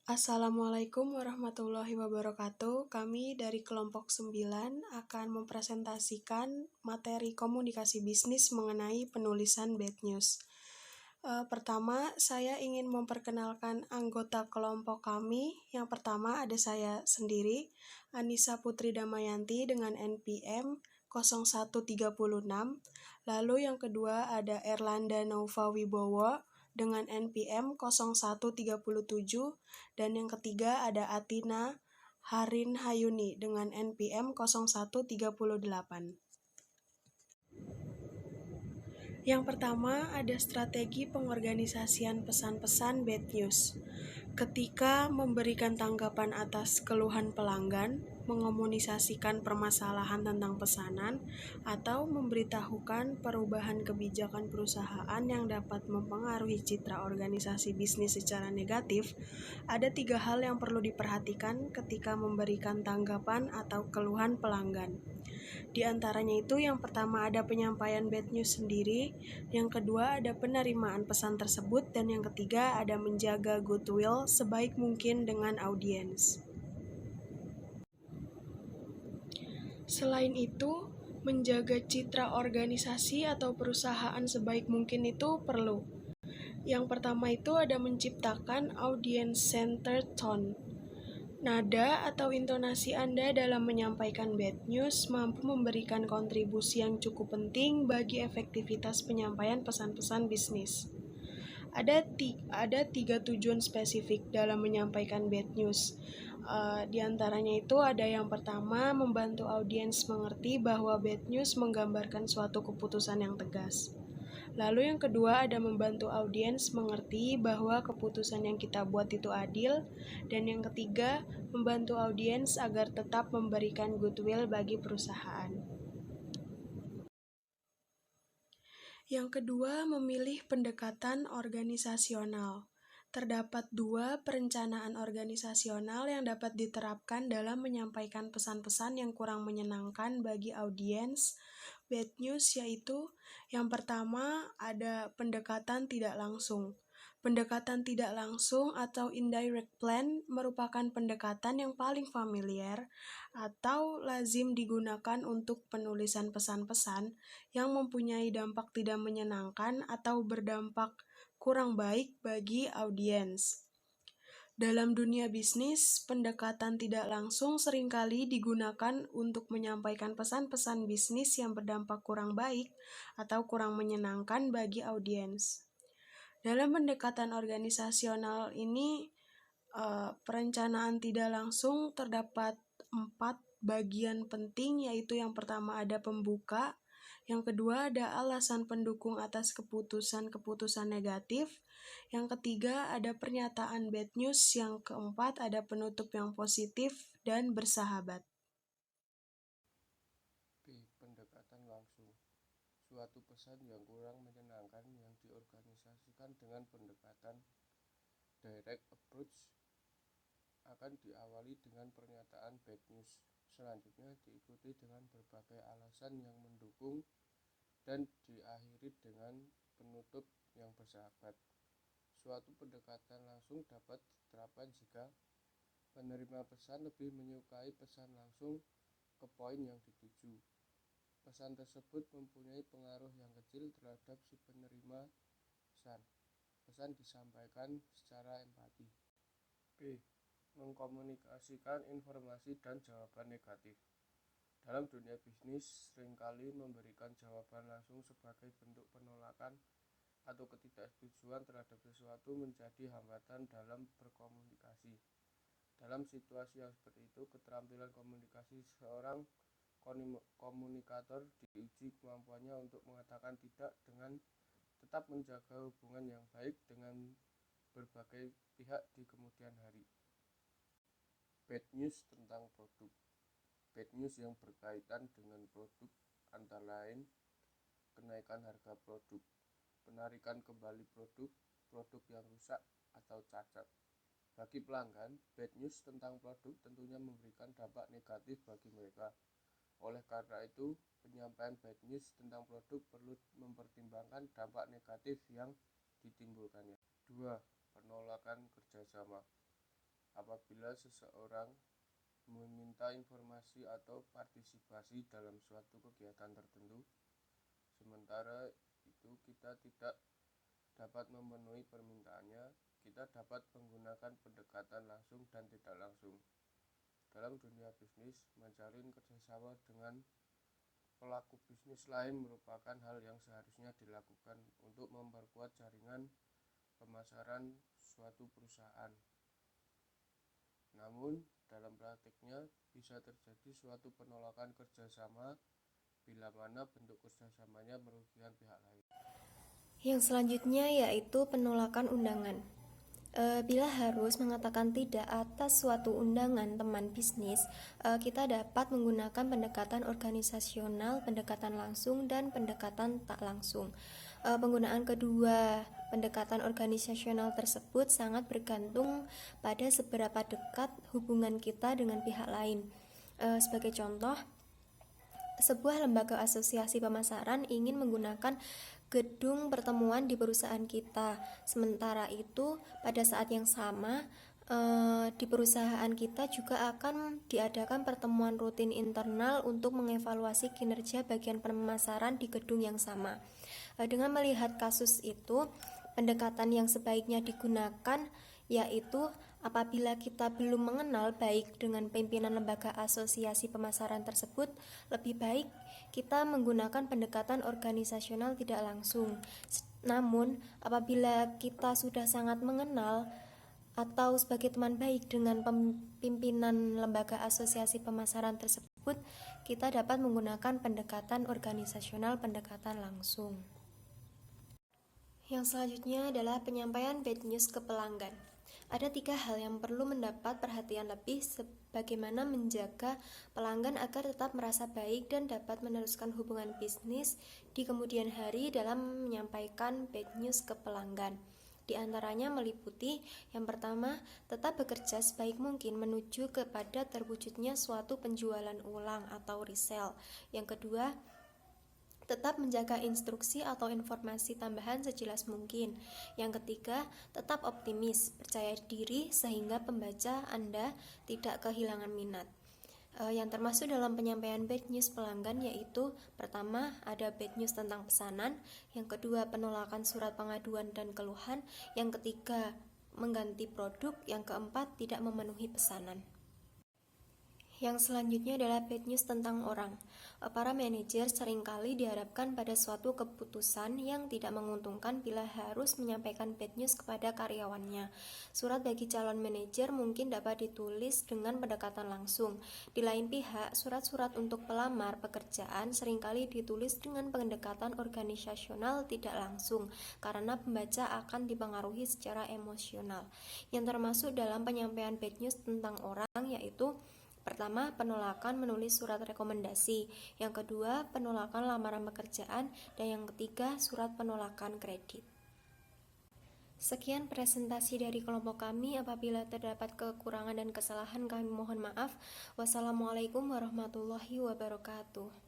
Assalamualaikum warahmatullahi wabarakatuh. Kami dari kelompok 9 akan mempresentasikan materi komunikasi bisnis mengenai penulisan bad news. Pertama, saya ingin memperkenalkan anggota kelompok kami. Yang pertama ada saya sendiri, Anissa Putri Damayanti dengan NPM 0136. Lalu yang kedua ada Erlanda Nova Wibowo dengan NPM 0137, dan yang ketiga ada Atina Harin Hayuni dengan NPM 0138. Yang pertama ada strategi pengorganisasian pesan-pesan bad news. Ketika memberikan tanggapan atas keluhan pelanggan, mengomunikasikan permasalahan tentang pesanan, atau memberitahukan perubahan kebijakan perusahaan yang dapat mempengaruhi citra organisasi bisnis secara negatif, ada 3 hal yang perlu diperhatikan ketika memberikan tanggapan atau keluhan pelanggan. Di antaranya itu yang pertama ada penyampaian bad news sendiri, yang kedua ada penerimaan pesan tersebut, dan yang ketiga ada menjaga goodwill sebaik mungkin dengan audiens. Selain itu, menjaga citra organisasi atau perusahaan sebaik mungkin itu perlu. Yang pertama itu ada menciptakan audience-centered tone. Nada atau intonasi Anda dalam menyampaikan bad news mampu memberikan kontribusi yang cukup penting bagi efektivitas penyampaian pesan-pesan bisnis. Ada 3 tujuan spesifik dalam menyampaikan bad news. Di antaranya itu ada yang pertama, membantu audiens mengerti bahwa bad news menggambarkan suatu keputusan yang tegas. Lalu yang kedua ada membantu audiens mengerti bahwa keputusan yang kita buat itu adil. Dan yang ketiga, membantu audiens agar tetap memberikan goodwill bagi perusahaan. Yang kedua, memilih pendekatan organisasional. Terdapat 2 perencanaan organisasional yang dapat diterapkan dalam menyampaikan pesan-pesan yang kurang menyenangkan bagi audiens bad news, yaitu yang pertama ada pendekatan tidak langsung. Pendekatan tidak langsung atau indirect plan merupakan pendekatan yang paling familiar atau lazim digunakan untuk penulisan pesan-pesan yang mempunyai dampak tidak menyenangkan atau berdampak kurang baik bagi audiens. Dalam dunia bisnis, pendekatan tidak langsung seringkali digunakan untuk menyampaikan pesan-pesan bisnis yang berdampak kurang baik atau kurang menyenangkan bagi audiens. Dalam pendekatan organisasional ini, perencanaan tidak langsung terdapat 4 bagian penting, yaitu yang pertama ada pembuka, yang kedua ada alasan pendukung atas keputusan-keputusan negatif, yang ketiga ada pernyataan bad news, yang keempat ada penutup yang positif dan bersahabat. B. Pendekatan langsung. Suatu pesan yang kurang menyenangkan yang diorganisasikan dengan pendekatan direct approach akan diawali dengan pernyataan bad news. Selanjutnya diikuti dengan berbagai alasan yang mendukung dan diakhiri dengan penutup yang bersahabat. Suatu pendekatan langsung dapat diterapkan jika penerima pesan lebih menyukai pesan langsung ke poin yang dituju. Pesan tersebut mempunyai pengaruh yang kecil terhadap si penerima pesan. Pesan disampaikan secara empati. B. Mengkomunikasikan informasi dan jawaban negatif. Dalam dunia bisnis, seringkali memberikan jawaban langsung sebagai bentuk penolakan atau ketidaksetujuan terhadap sesuatu menjadi hambatan dalam berkomunikasi. Dalam situasi yang seperti itu, keterampilan komunikasi seorang komunikator diuji kemampuannya untuk mengatakan tidak dengan tetap menjaga hubungan yang baik dengan berbagai pihak di kemudian hari. Bad news tentang produk. Bad news yang berkaitan dengan produk antara lain kenaikan harga produk, penarikan kembali produk yang rusak atau cacat. Bagi pelanggan, bad news tentang produk tentunya memberikan dampak negatif bagi mereka. Oleh karena itu, penyampaian bad news tentang produk perlu mempertimbangkan dampak negatif yang ditimbulkannya. 2. Penolakan kerjasama. apabila seseorang meminta informasi atau partisipasi dalam suatu kegiatan tertentu, sementara itu kita tidak dapat memenuhi permintaannya, kita dapat menggunakan pendekatan langsung dan tidak langsung. Dalam dunia bisnis, menjalin kerjasama dengan pelaku bisnis lain merupakan hal yang seharusnya dilakukan untuk memperkuat jaringan pemasaran suatu perusahaan. Namun, dalam praktiknya bisa terjadi suatu penolakan kerjasama bila mana bentuk kerjasamanya merugikan pihak lain. Yang selanjutnya yaitu penolakan undangan. Bila harus mengatakan tidak atas suatu undangan teman bisnis, kita dapat menggunakan pendekatan organisasional, pendekatan langsung, dan pendekatan tak langsung. Penggunaan kedua pendekatan organisasional tersebut sangat bergantung pada seberapa dekat hubungan kita dengan pihak lain. Sebagai contoh, sebuah lembaga asosiasi pemasaran ingin menggunakan gedung pertemuan di perusahaan kita. Sementara itu, pada saat yang sama, di perusahaan kita juga akan diadakan pertemuan rutin internal untuk mengevaluasi kinerja bagian pemasaran di gedung yang sama. Dengan melihat kasus itu, pendekatan yang sebaiknya digunakan yaitu apabila kita belum mengenal baik dengan pimpinan lembaga asosiasi pemasaran tersebut, lebih baik kita menggunakan pendekatan organisasional tidak langsung. Namun, apabila kita sudah sangat mengenal atau sebagai teman baik dengan pimpinan lembaga asosiasi pemasaran tersebut, kita dapat menggunakan pendekatan organisasional, pendekatan langsung. Yang selanjutnya adalah penyampaian bad news ke pelanggan. Ada 3 hal yang perlu mendapat perhatian lebih sebagaimana menjaga pelanggan agar tetap merasa baik dan dapat meneruskan hubungan bisnis di kemudian hari dalam menyampaikan bad news ke pelanggan. Di antaranya meliputi yang pertama, tetap bekerja sebaik mungkin menuju kepada terwujudnya suatu penjualan ulang atau resell. Yang kedua, tetap menjaga instruksi atau informasi tambahan sejelas mungkin. Yang ketiga, tetap optimis, percaya diri sehingga pembaca Anda tidak kehilangan minat. Yang termasuk dalam penyampaian bad news pelanggan yaitu pertama, ada bad news tentang pesanan, yang kedua, penolakan surat pengaduan dan keluhan, yang ketiga, mengganti produk, yang keempat, tidak memenuhi pesanan. Yang selanjutnya adalah bad news tentang orang. Para manajer seringkali dihadapkan pada suatu keputusan yang tidak menguntungkan bila harus menyampaikan bad news kepada karyawannya. Surat bagi calon manajer mungkin dapat ditulis dengan pendekatan langsung. Di lain pihak, surat-surat untuk pelamar pekerjaan seringkali ditulis dengan pendekatan organisasional tidak langsung, karena pembaca akan dipengaruhi secara emosional. Yang termasuk dalam penyampaian bad news tentang orang yaitu pertama, penolakan menulis surat rekomendasi. Yang kedua, penolakan lamaran pekerjaan. Dan yang ketiga, surat penolakan kredit. Sekian presentasi dari kelompok kami. Apabila terdapat kekurangan dan kesalahan, kami mohon maaf. Wassalamualaikum warahmatullahi wabarakatuh.